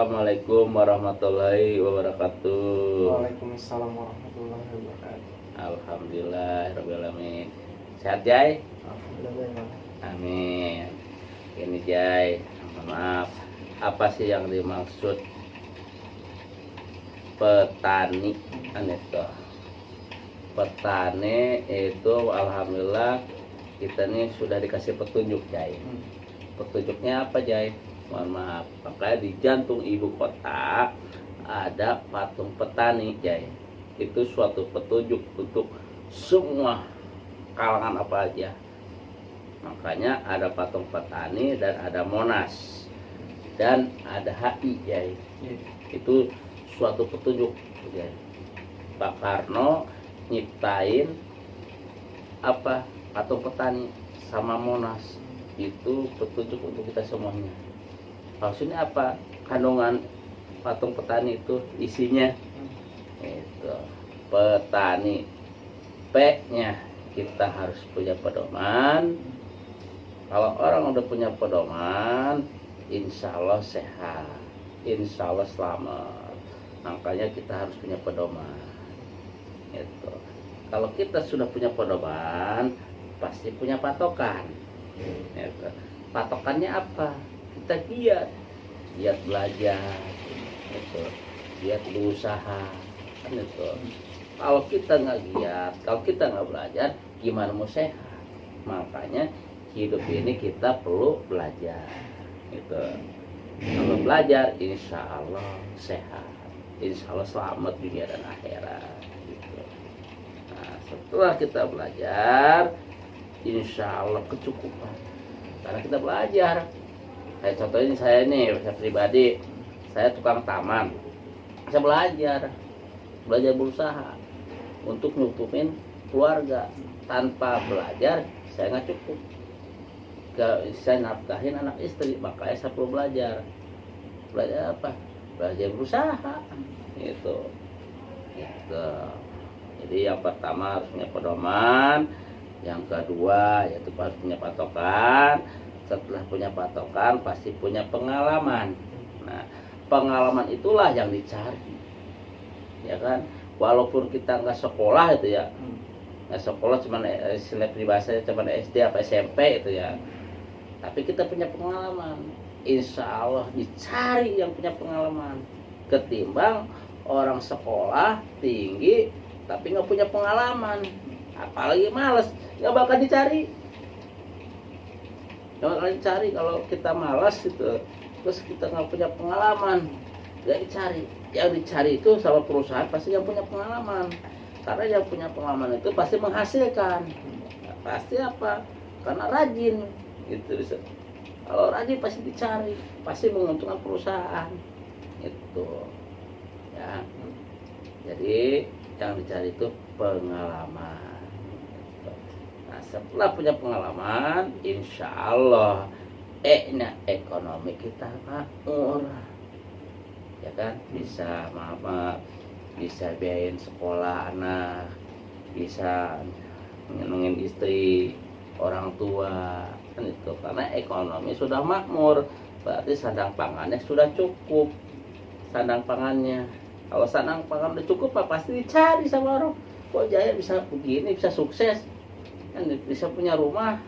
Assalamualaikum warahmatullahi wabarakatuh. Waalaikumsalam warahmatullahi wabarakatuh. Alhamdulillah rabbil alamin. Sehat Jai? Alhamdulillah. Amin. Ini Jai, maaf. Apa sih yang dimaksud petani? Itu petani itu alhamdulillah kita nih sudah dikasih petunjuk Jai. Petunjuknya apa Jai? Mohon maaf, makanya di jantung ibu kota ada patung petani Jai. Itu suatu petunjuk untuk semua kalangan apa aja. Makanya ada patung petani dan ada Monas dan ada HI Jai. Itu suatu petunjuk Jai. Pak Karno nyiptain apa patung petani sama Monas, itu petunjuk untuk kita semuanya. Maksudnya apa? Kandungan patung petani itu isinya itu petani. P-nya kita harus punya pedoman. Kalau orang udah punya pedoman, insya Allah sehat, insya Allah selamat. Makanya kita harus punya pedoman. Itu. Kalau kita sudah punya pedoman, pasti punya patokan. Itu. Patokannya apa? Kita giat belajar, itu, giat berusaha, kan itu. Kalau kita nggak giat, kalau kita nggak belajar, gimana mau sehat? Makanya hidup ini kita perlu belajar, itu. Kalau belajar, insya Allah sehat, insya Allah selamat dunia dan akhirat. Gitu. Nah, setelah kita belajar, insya Allah kecukupan, karena kita belajar. Kayak contohnya saya pribadi, saya tukang taman, saya belajar berusaha untuk nyukupin keluarga. Tanpa belajar saya nggak cukup, saya nafkahin anak istri, makanya saya perlu belajar. Belajar apa? Belajar berusaha, gitu. Jadi yang pertama harus punya pedoman, yang kedua yaitu harus punya patokan. Setelah punya patokan pasti punya pengalaman. Nah, pengalaman itulah yang dicari, ya kan? Walaupun kita nggak sekolah itu ya, nggak sekolah cuma istilah peribahasanya cuma SD apa SMP itu ya, tapi kita punya pengalaman. Insya Allah dicari yang punya pengalaman, ketimbang orang sekolah tinggi tapi nggak punya pengalaman, apalagi males, nggak bakal dicari. Jangan cari kalau kita malas gitu, terus kita nggak punya pengalaman, nggak dicari. Yang dicari itu sama perusahaan pasti yang punya pengalaman, karena yang punya pengalaman itu pasti menghasilkan. Nah, pasti apa? Karena rajin gitu. Kalau rajin pasti dicari, pasti menguntungkan perusahaan itu ya. Jadi yang dicari itu pengalaman. Nah, setelah punya pengalaman, insya Allah ekonomi kita makmur, ya kan? Bisa bisa biayain sekolah anak, bisa nyenengin istri, orang tua, kan itu. Karena ekonomi sudah makmur, berarti sandang pangannya sudah cukup. Sandang pangannya, kalau sandang pangan udah cukup, pasti dicari sama orang. Kok Jaya bisa begini, bisa sukses? Kan bisa punya rumah,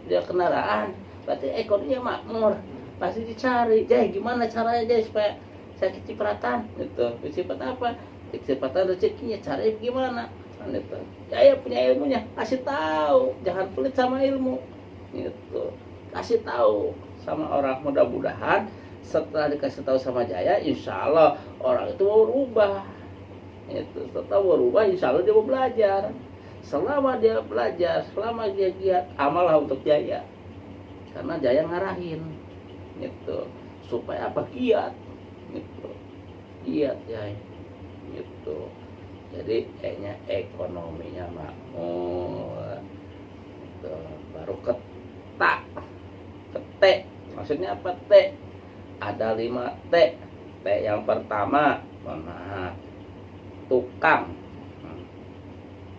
dia kendaraan, berarti ekonominya makmur, pasti dicari. Jai gimana caranya Jai supaya saya kecipratan gitu? Kecipratan apa? Kecipratan rezekinya, caranya gimana? Kan itu. Jaya punya ilmunya, kasih tahu, jangan pelit sama ilmu gitu. Kasih tahu sama orang, mudah-mudahan setelah dikasih tahu sama Jaya, insya Allah orang itu mau berubah. Itu setelah berubah, insya Allah dia mau belajar. Selama dia belajar, selama dia giat, amallah untuk Jaya. Karena Jaya ngarahin, gitu. Supaya apa? Giat, gitu. Giat Jaya, gitu. Jadi kayaknya ekonominya makmur. Gitu. Baru kete. Maksudnya apa T? Ada 5 T. T yang pertama, mohon maaf, tukang.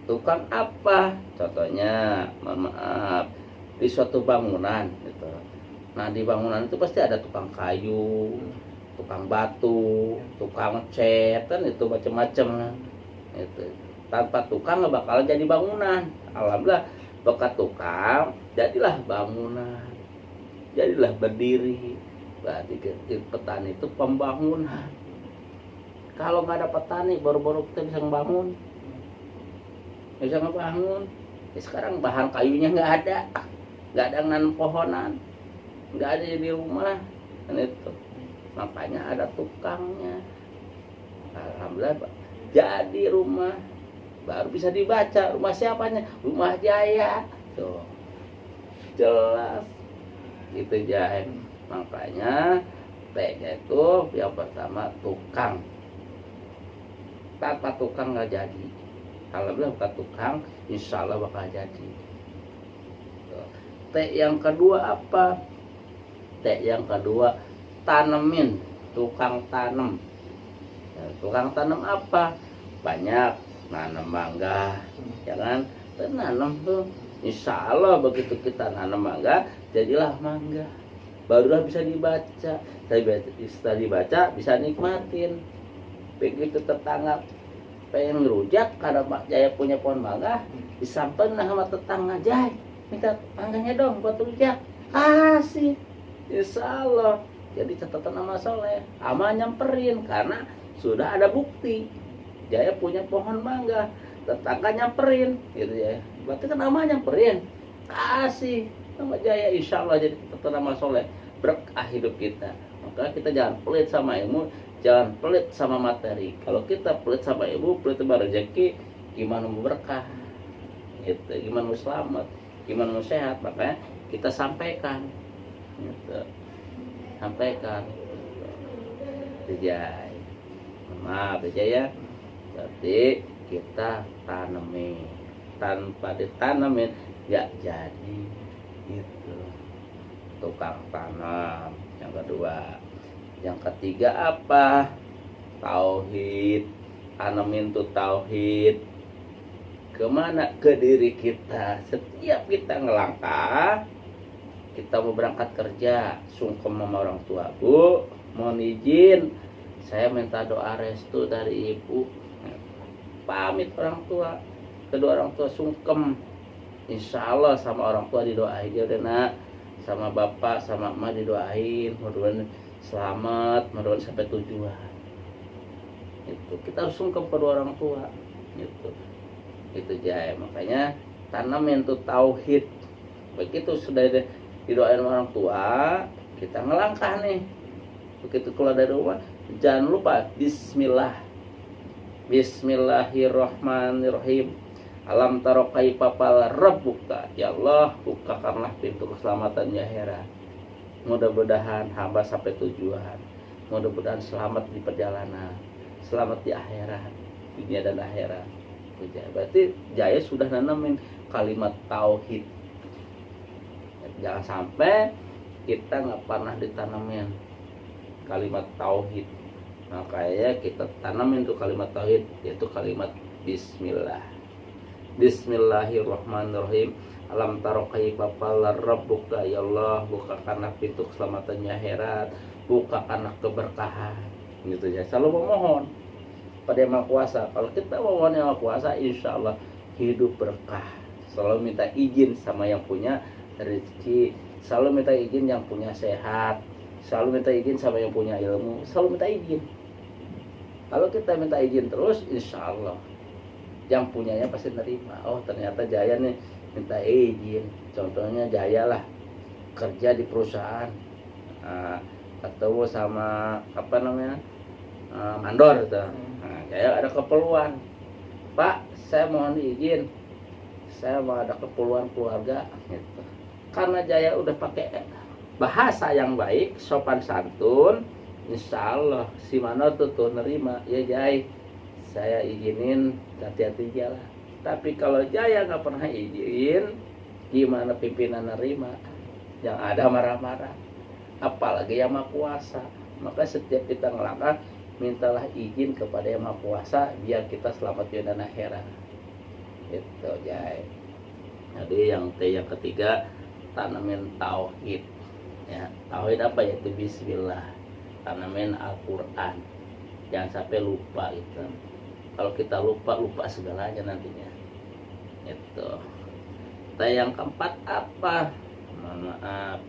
Tukang apa? Contohnya, mohon maaf, di suatu bangunan gitu. Nah, di bangunan itu pasti ada tukang kayu, tukang batu, tukang cat, kan itu macam-macam. Itu tanpa tukang nggak bakal jadi bangunan. Alhamdulillah berkat tukang jadilah bangunan, jadilah berdiri. Berarti petani itu pembangunan. Kalau nggak ada petani, baru-baru kita bisa ngebangun, Ya, sekarang bahan kayunya nggak ada nanam pohonan, nggak ada di rumah, kan itu. Makanya ada tukangnya. Alhamdulillah jadi rumah, baru bisa dibaca rumah siapanya, Rumah Jaya. Tuh jelas itu Jaya. Makanya T-nya itu yang pertama tukang. Tanpa tukang nggak jadi. Alhamdulillah bukan tukang, insya Allah bakal jadi. T yang kedua apa? T yang kedua tanemin, tukang tanam. Ya, tukang tanam apa? Banyak nanam mangga, ya kan? Nanam tuh, insya Allah begitu kita nanam mangga, jadilah mangga. Barulah bisa dibaca. Setelah dibaca bisa nikmatin. Begitu tetangga pengen ngerujak karena Pak Jaya punya pohon mangga, disamperin sama tetangga, Jai minta mangganya dong buat rujak, kasih, insya Allah. Jadi catatan nama soleh, ama nyamperin karena sudah ada bukti Jaya punya pohon mangga, tetangga nyamperin, gitu ya. Berarti kan ama nyamperin, kasih nama Jaya, insya Allah jadi catatan nama soleh, berkah hidup kita. Maka kita jangan pelit sama ilmu, jangan pelit sama materi. Kalau kita pelit sama ilmu, pelit sama rezeki, gimana mau berkah? Gitu. Gimana mau selamat? Gimana mau sehat? Makanya kita sampaikan. Gitu. Sampaikan. Jaya. Maaf ya. Berarti kita tanami. Tanpa ditanemin nggak jadi. Gitu. Tukang tanam. Yang kedua. Yang ketiga apa? Tauhid. Tanemin tuh tauhid. Kemana? Ke diri kita. Setiap kita ngelangkah, kita mau berangkat kerja, sungkem sama orang tua, Bu, mohon izin, saya minta doa restu dari ibu. Pamit orang tua, kedua orang tua sungkem, insya Allah sama orang tua didoain aja udah nak, sama bapak sama emak didoain, mudah-mudahan selamat, mudah-mudahan sampai tujuan. Itu kita harus sungkem kedua orang tua. Itu Jaya. Makanya tanamin tuh tauhid. Begitu sudah didoain orang tua, kita ngelangkah nih. Begitu keluar dari rumah, jangan lupa bismillah. Bismillahirrahmanirrahim. Alam taro kaifa fa'ala rabbuka. Ya Allah, bukakanlah pintu keselamatan ya akhirat. Mudah-mudahan hamba sampai tujuan. Mudah-mudahan selamat di perjalanan, selamat di akhirat, dunia dan akhirat. Berarti Jaya sudah nanamin kalimat tauhid. Jangan sampai kita nggak pernah ditanamin kalimat tauhid. Makanya kita tanamin tuh kalimat tauhid, yaitu kalimat bismillah. Bismillahirrahmanirrahim. Alam taro kaifa fa'ala rabbuka. Ya Allah, bukakanlah pintu keselamatannya akhirat, bukakanlah keberkahan. Gitu ya. Selalu memohon pada Yang Maha Kuasa. Kalau kita mohon Yang Maha Kuasa, insya Allah hidup berkah. Selalu minta izin sama yang punya rezeki, selalu minta izin yang punya sehat, selalu minta izin sama yang punya ilmu, selalu minta izin. Kalau kita minta izin terus, insya Allah yang punyanya pasti nerima. Oh ternyata Jaya nih minta izin. Contohnya Jaya lah kerja di perusahaan, ketemu sama apa namanya, mandor gitu. Jaya ada keperluan, Pak, saya mohon izin, saya mau ada keperluan keluarga, gitu. Karena Jaya udah pakai bahasa yang baik, sopan santun, insya Allah si Mandor tuh nerima. Ya Jaya, saya izinin, hati-hati jalan. Tapi kalau Jaya nggak pernah izin, gimana pimpinan nerima? Yang ada marah-marah. Apalagi Yang Maha Kuasa. Maka setiap kita ngelangkah, mintalah izin kepada Yang Maha Kuasa biar kita selamat dunia dan akhirat. Itu Jai. Jadi yang ketiga, tanamin tauhid. Ya, tauhid apa? Yaitu bismillah. tanamin Al-Quran. Jangan sampai lupa gitu. Kalau kita lupa segalanya nantinya. Itu. Nah, yang keempat apa? Mohon maaf,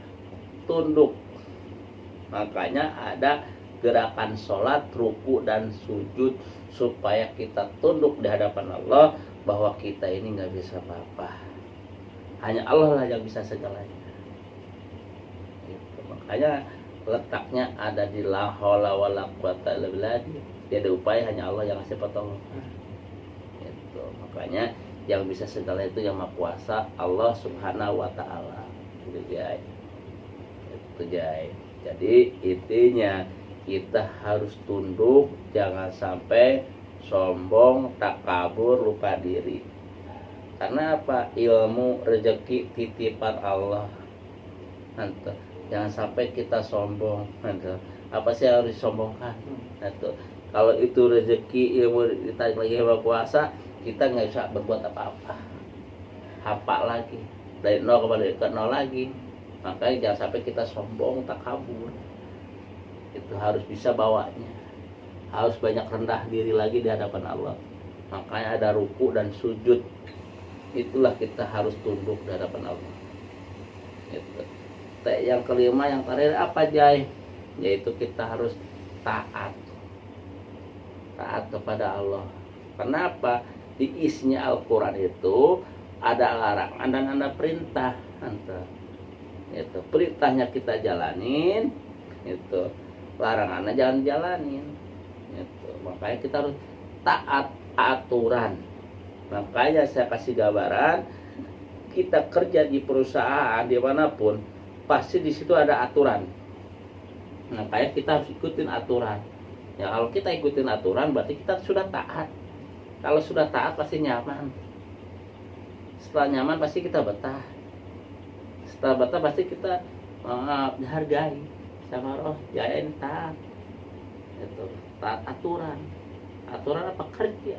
tunduk. Makanya ada gerakan sholat, ruku dan sujud supaya kita tunduk di hadapan Allah bahwa kita ini nggak bisa apa-apa. Hanya Allah lah yang bisa segalanya. Gitu. Makanya letaknya ada di la haula wala quwata illa billah. Tiada upaya, hanya Allah yang ngasih pertolongan. Gitu. Makanya yang bisa segala itu yang Maha Kuasa, Allah Subhanahu wa taala. Gitu, Jai. Itu, Jai. Jadi intinya kita harus tunduk, jangan sampai sombong, takabur, lupa diri. Karena apa? Ilmu, rezeki, titipan Allah. Nanti, jangan sampai kita sombong. Nanti, apa sih yang harus disombongkan? Nanti, kalau itu rezeki, ilmu ditarik lagi Maha Kuasa, kita nggak bisa berbuat apa-apa. Hafal lagi dari nol ke nol lagi. Makanya jangan sampai kita sombong, takabur. Itu harus bisa bawanya, harus banyak rendah diri lagi di hadapan Allah. Makanya ada ruku dan sujud. Itulah kita harus tunduk di hadapan Allah. Itu. Yang kelima, yang terakhir apa, Jai? Yaitu kita harus taat kepada Allah. Kenapa? Di isinya Al-Quran itu ada larangan dan ada perintah. Itu perintahnya kita jalanin, itu larangannya jangan jalanin. Itu makanya kita harus taat aturan. Makanya saya kasih gambaran, kita kerja di perusahaan dimanapun pasti di situ ada aturan. Makanya kita harus ikutin aturan. Ya, kalau kita ikutin aturan berarti kita sudah taat. Kalau sudah taat pasti nyaman. Setelah nyaman pasti kita betah. Setelah betah pasti kita dihargai sama roh. Jaya ini taat. Itu taat aturan. Aturan apa? Kerja.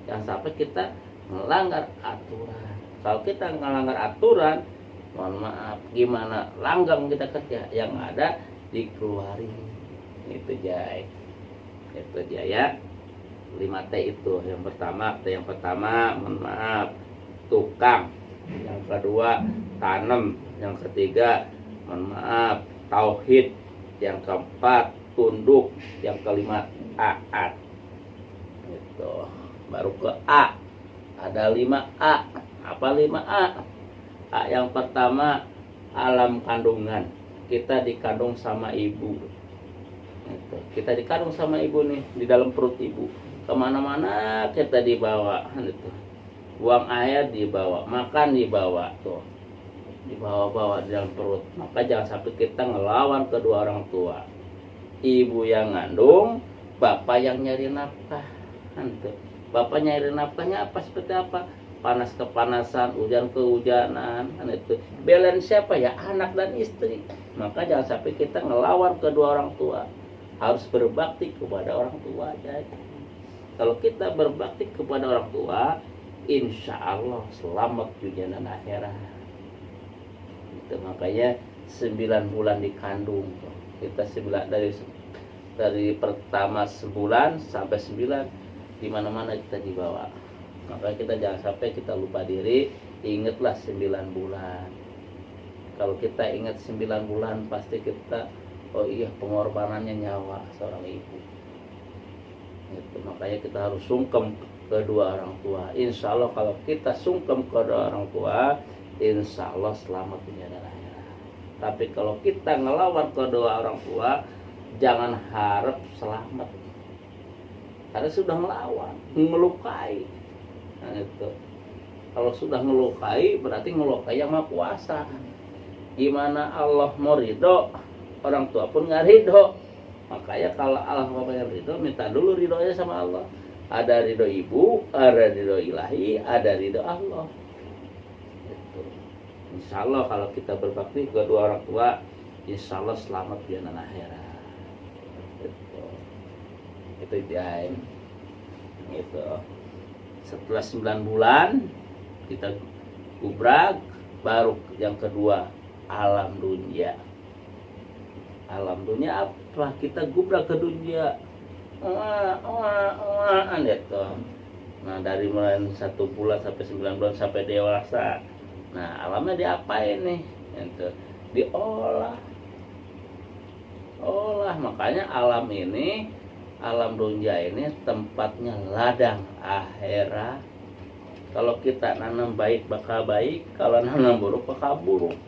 Jangan sampai kita melanggar aturan. Kalau kita melanggar aturan, mohon maaf, gimana langgam kita kerja? Yang ada dikeluarin. Itu, Jai. Itu, Jaya. 5T itu. Yang pertama, mohon maaf, tukang. Yang kedua, tanam. Yang ketiga, mohon maaf, tauhid. Yang keempat, tunduk. Yang kelima, taat. Itu. Baru ke A. Ada 5A. Apa 5A? A yang pertama, alam kandungan. Kita dikandung sama ibu. Itu. Kita dikandung sama ibu nih di dalam perut ibu. Kemana-mana kita dibawa. Itu. Buang air dibawa, makan dibawa, tuh dibawa-bawa di dalam perut. Maka jangan sampai kita ngelawan kedua orang tua. Ibu yang ngandung, bapak yang nyari nafkah. Tuh. Bapak nyari nafkahnya apa, seperti apa? Panas kepanasan, hujan kehujanan. Itu balance siapa ya? Anak dan istri. Maka jangan sampai kita ngelawan kedua orang tua. Harus berbakti kepada orang tua aja. Kalau kita berbakti kepada orang tua, insya Allah selamat dunia dan akhirat. Itu makanya 9 bulan dikandung. Kita 9 dari pertama sebulan sampai 9 di mana-mana kita dibawa. Maka kita jangan sampai kita lupa diri. Ingatlah 9 bulan. Kalau kita ingat 9 bulan, pasti kita, oh iya, pengorbanannya nyawa seorang ibu. Itu makanya kita harus sungkem kedua orang tua. Insya Allah kalau kita sungkem kedua orang tua, insya Allah selamat dunia dan akhirat. Tapi kalau kita ngelawan kedua orang tua, jangan harap selamat. Karena sudah melawan, melukai. Nah, itu. Kalau sudah melukai, berarti melukai yang Maha Kuasa. Gimana Allah mau ridho, orang tua pun nggak ridho. Makanya kalau Allah mau ridho, minta dulu ridhonya sama Allah. Ada ridho ibu, ada ridho ilahi, ada ridho Allah. Itu. Insya Allah kalau kita berbakti kedua orang tua, insya Allah selamat dunia dan akhirat. Itu Jai. Itu. Setelah 9 bulan kita gubrak, baru yang kedua alam dunia. Alam dunia apa? Kita gubrak ke dunia. Gitu. Nah, dari mulai 1 bulan sampai 9 bulan sampai dewasa. Nah, alamnya diapain nih? Gitu. Diolah. Makanya alam ini, alam dunia ini tempatnya ladang akhirat. Kalau kita nanam baik bakal baik, kalau nanam buruk bakal buruk.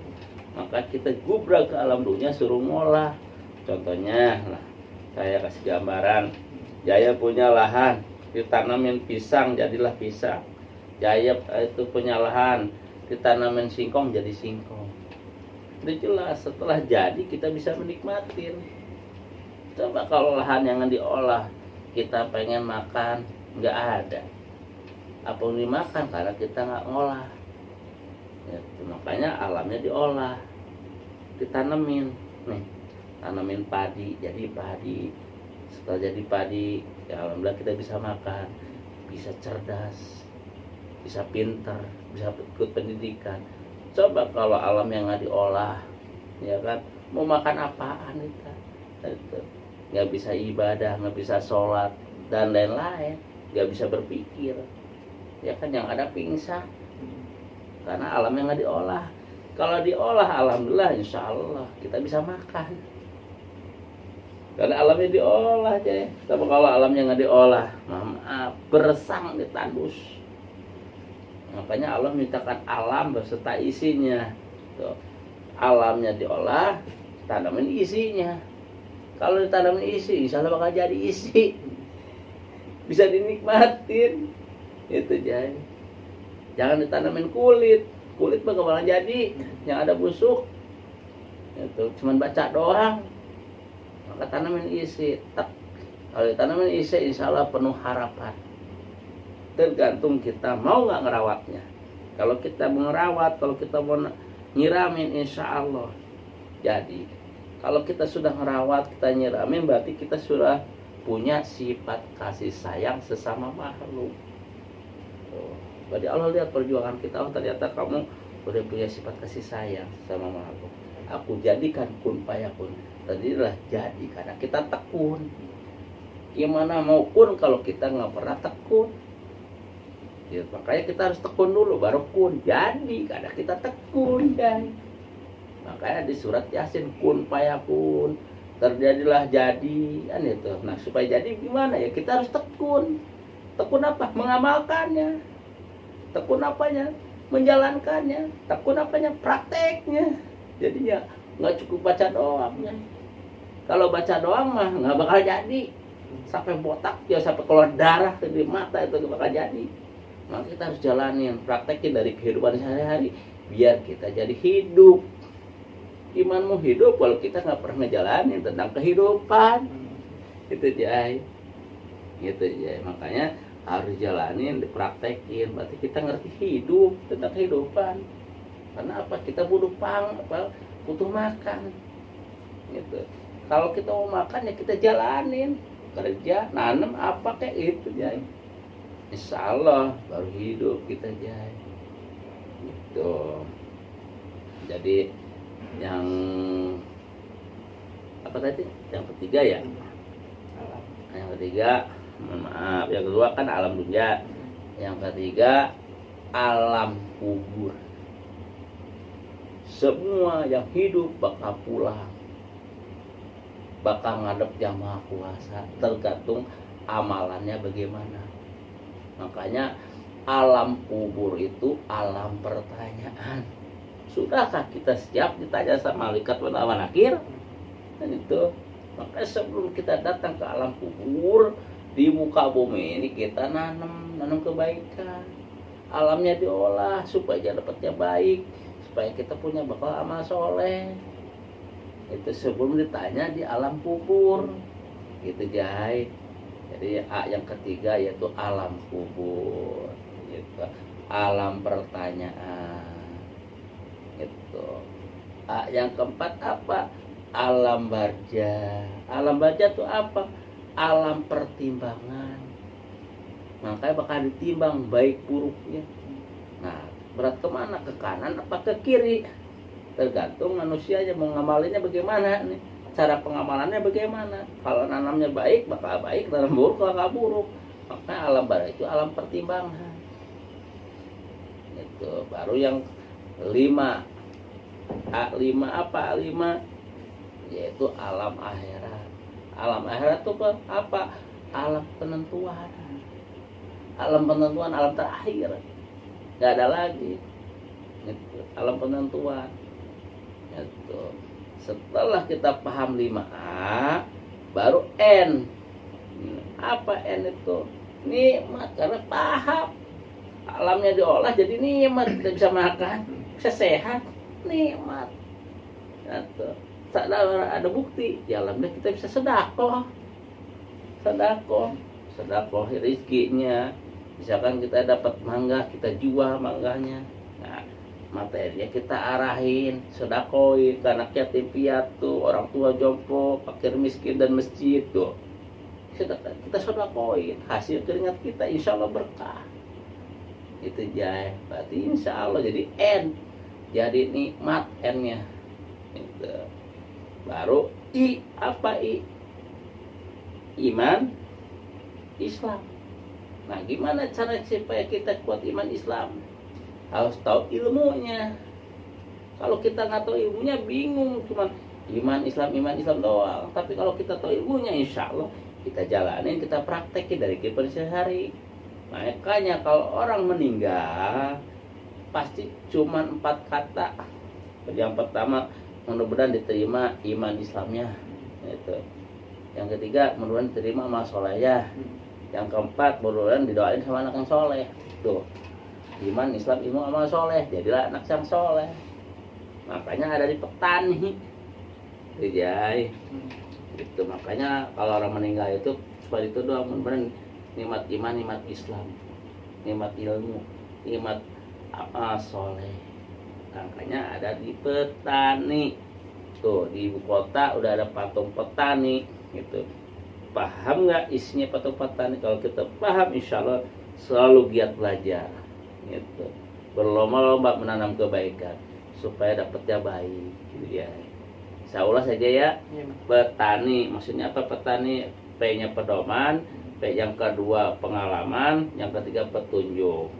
Maka kita gubrak ke alam dunia suruh ngolah. Contohnya, nah, saya kasih gambaran. Jaya punya lahan, ditanamin pisang jadilah pisang. Jaya itu punya lahan, ditanamin singkong jadi singkong. Udah jelas, setelah jadi kita bisa menikmatin. Coba kalau lahan yang diolah, kita pengen makan, nggak ada. Apa yang dimakan karena kita nggak ngolah. Ya, makanya alamnya diolah, ditanemin. Nih, tanamin padi, jadi padi. Setelah jadi padi, ya alhamdulillah kita bisa makan, bisa cerdas, bisa pintar, bisa ikut pendidikan. Coba kalau alam yang nggak diolah, ya kan, mau makan apaan kita? Itu nggak bisa ibadah, nggak bisa sholat dan lain-lain, nggak bisa berpikir, ya kan, yang ada pingsan karena alam yang nggak diolah. Kalau diolah, alhamdulillah, insya Allah kita bisa makan. Karena alamnya diolah aja. Tapi kalau alamnya nggak diolah, maaf, bersang ditandus. Makanya Allah mintakan alam beserta isinya. Tuh. Alamnya diolah, tanamin isinya. Kalau ditanamin isi, insya Allah bakal jadi isi. Bisa dinikmatin. Itu jadi. Jangan ditanamin kulit. Kulit bakalan jadi, yang ada busuk. Itu cuman baca doang. Maka tanamin isi. Kalau ditanamin isi, insya Allah penuh harapan. Tergantung kita mau nggak ngerawatnya. Kalau kita mau ngerawat, kalau kita mau nyiramin, insya Allah jadi. Kalau kita sudah ngerawat, kita nyiramin, berarti kita sudah punya sifat kasih sayang sesama makhluk. Berarti Allah lihat perjuangan kita, oh ternyata kamu udah punya sifat kasih sayang sama makhluk. Aku jadikan kun fayakun. Tadilah jadi karena kita tekun. Gimana mau kun kalau kita nggak pernah tekun? Ya, makanya kita harus tekun dulu baru kun jadi karena kita tekun kan. Makanya di surat Yasin kun fayakun, terjadilah jadi kan itu. Nah, supaya jadi gimana ya? Kita harus tekun. Tekun apa? Mengamalkannya. Tekun apanya? Menjalankannya. Tekun apanya? Prakteknya. Jadinya nggak cukup baca doangnya. Kalau baca doang mah nggak bakal jadi. Sampai botak ya, sampai keluar darah di mata itu nggak bakal jadi. Maka kita harus jalanin, praktekin dari kehidupan sehari-hari biar kita jadi hidup. Gimana mau hidup kalau kita nggak pernah ngejalanin tentang kehidupan? Itu Jai. Gitu Jai. Makanya harus jalanin, dipraktekin. Berarti kita ngerti hidup, tentang kehidupan. Karena apa? Kita butuh butuh makan. Gitu. Kalau kita mau makan ya kita jalanin, kerja, nanam apa kayak itu Jai. Insya Allah baru hidup kita Jai. Gitu. Jadi yang apa tadi? Yang ketiga ya. Yang ketiga, maaf, yang kedua kan alam dunia. Yang ketiga alam kubur. Semua yang hidup bakal pulang, bakal ngadep Yang Maha Kuasa, tergantung amalannya bagaimana. Makanya alam kubur itu alam pertanyaan. Sudahkah kita siap ditanya sama malaikat pada akhir? Dan itu, makanya sebelum kita datang ke alam kubur, di muka bumi ini kita nanam kebaikan. Alamnya diolah supaya dapatnya baik, supaya kita punya bakal amal soleh. Itu sebelum ditanya di alam kubur. Gitu Jai. Jadi yang ketiga yaitu alam kubur. Gitu. Alam pertanyaan. Gitu. Yang keempat apa? Alam barja. Alam barja itu apa? Alam pertimbangan. Makanya bakal ditimbang baik buruknya. Nah, berat kemana? Ke kanan apa ke kiri? Tergantung manusianya mau ngamalinnya bagaimana nih. cara pengamalannya bagaimana. Kalau nanamnya baik bakal baik, nanam buruk bakal buruk. Makanya alam barzah itu alam pertimbangan. Itu baru yang 5. A5 apa? A5 yaitu alam akhirat. Alam akhirat itu apa? Alam penentuan. Alam penentuan, alam terakhir. Nggak ada lagi. Itu alam penentuan. Itu. Setelah kita paham 5A, baru N. Apa N itu? Nikmat, karena paham. Alamnya diolah jadi nikmat. Kita bisa makan, bisa sehat, nikmat. Itu. Ada bukti. Di alamnya kita bisa sedekah. Sedekah rezekinya. Misalkan kita dapat mangga, kita jual mangganya. Nah, materinya kita arahin, sedekahkan ke anak yatim piatu, orang tua jompo, fakir miskin dan masjid tuh. Kita sedekahkan, hasil keringat kita insya Allah berkah. Itu Jai. Berarti insya Allah jadi N. Jadi nikmat N-nya. Itu. Baru I, apa I? Iman Islam. Nah, gimana cara supaya kita kuat iman Islam? Harus tahu ilmunya. Kalau kita nggak tahu ilmunya bingung, cuman iman Islam doang. Tapi kalau kita tahu ilmunya, insya Allah kita jalanin, kita praktekin dari kehidupan sehari. Makanya kalau orang meninggal pasti cuman 4 kata. Yang pertama, mudah-mudahan diterima iman Islamnya. Itu. Yang ketiga, mudah-mudahan diterima amal solehnya. Yang keempat, mudah-mudahan didoain sama anak yang soleh. Tuh, iman, Islam, ilmu, amal soleh. Jadilah anak yang soleh. Makanya ada di petani. Jai. Itu makanya kalau orang meninggal itu seperti itu doang, mudah-mudahan nikmat iman, nikmat Islam, nikmat ilmu, nikmat amal soleh. Makanya ada di petani. Tuh, di ibu kota udah ada patung petani gitu. Paham nggak isinya patung petani? Kalau kita paham, insya Allah selalu giat belajar gitu. Berlomba-lomba menanam kebaikan supaya dapatnya baik gitu ya. Insya Allah saja ya. Petani, maksudnya apa petani? P-nya pedoman, P yang kedua pengalaman, yang ketiga petunjuk.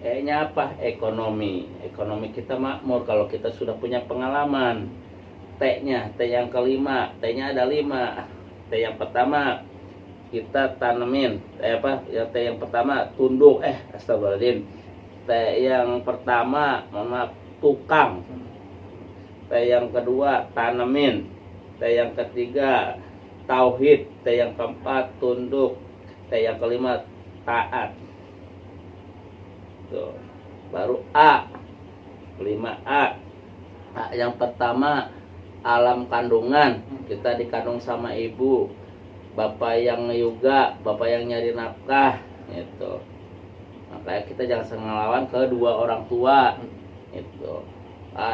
E-nya apa? Ekonomi. Ekonomi kita makmur kalau kita sudah punya pengalaman. T-nya, T yang kelima, T-nya ada 5. T yang pertama kita tanemin. T yang pertama tunduk. Astagfirullahaladzim. T yang pertama, mohon maaf, tukang. T yang kedua tanemin. T yang ketiga tauhid. T yang keempat tunduk. T yang kelima taat. Tuh. Baru A. 5A. A yang pertama alam kandungan. Kita dikandung sama ibu, bapak yang juga, bapak yang nyari nafkah gitu. Makanya kita jangan ngelawan kedua orang tua itu.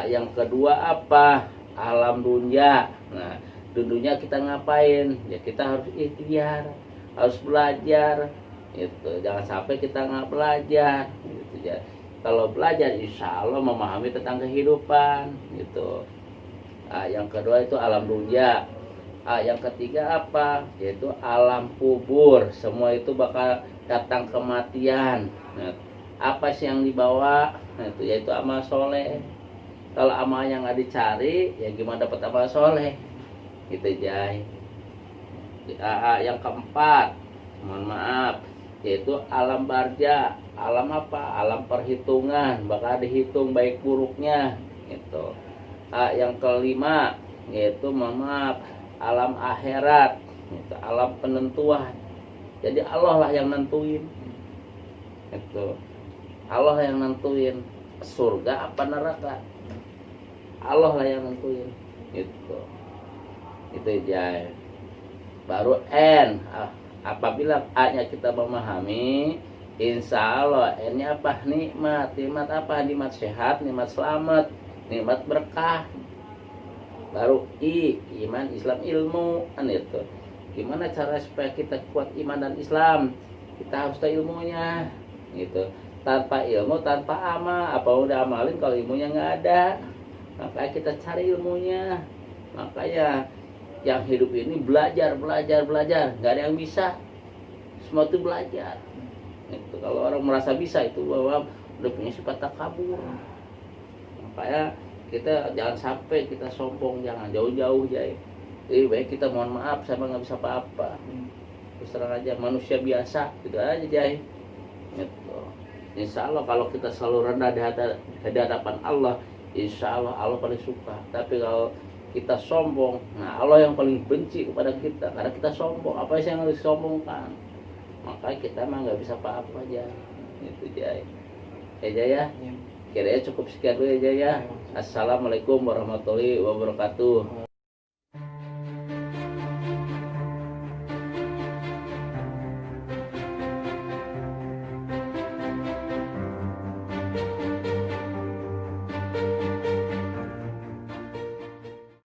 Yang kedua apa? Alam dunia. Nah, dunia kita ngapain? Ya kita harus ikhtiar, harus belajar itu. Jangan sampai kita nggak belajar gitu ya. Kalau belajar insya Allah memahami tentang kehidupan gitu. Yang kedua itu alam dunia. Yang ketiga apa? Yaitu alam kubur. Semua itu bakal datang kematian. Nah, apa sih yang dibawa? Nah, itu yaitu amal soleh. Kalau amal yang nggak dicari, ya gimana dapat amal soleh? Gitu Jai. Yang keempat, mohon maaf, yaitu alam barzah. Alam apa? Alam perhitungan. Bakal dihitung baik buruknya. Gitu. Yang kelima yaitu maaf alam akhirat, itu alam penentuan. Jadi Allah lah yang nentuin. Itu Allah yang nentuin surga apa neraka. Allah lah yang nentuin. Itu Jai. Baru N. Apabila A-nya kita memahami, insya Allah N-nya apa? Nikmat. Nikmat apa? Nikmat sehat, nikmat selamat, nikmat berkah. Baru I, iman, Islam, ilmu. Itu gimana cara supaya kita kuat iman dan Islam? Kita harus tahu ilmunya gitu. Tanpa ilmu, tanpa amal, apa udah amalin kalau ilmunya nggak ada? Makanya kita cari ilmunya. Makanya yang hidup ini belajar, nggak ada yang bisa, semua itu belajar. Itu kalau orang merasa bisa itu bahwa udah punya sifat takabur. Makanya kita jangan sampai kita sombong, jangan jauh-jauh Jai. Baik kita mohon maaf, saya nggak bisa apa-apa. Terus terang aja manusia biasa, gitu aja Jai. Gitu. Insya Allah kalau kita selalu rendah di hadapan Allah, insya Allah Allah paling suka. Tapi kalau kita sombong, nah Allah yang paling benci kepada kita karena kita sombong. Apa sih yang harus disombongkan? Makanya kita mah nggak bisa apa-apa aja. Itu Jai. Ya Jai ya. Ya. Kira-kira cukup sekian dulu ya Jai ya. Assalamualaikum warahmatullahi wabarakatuh.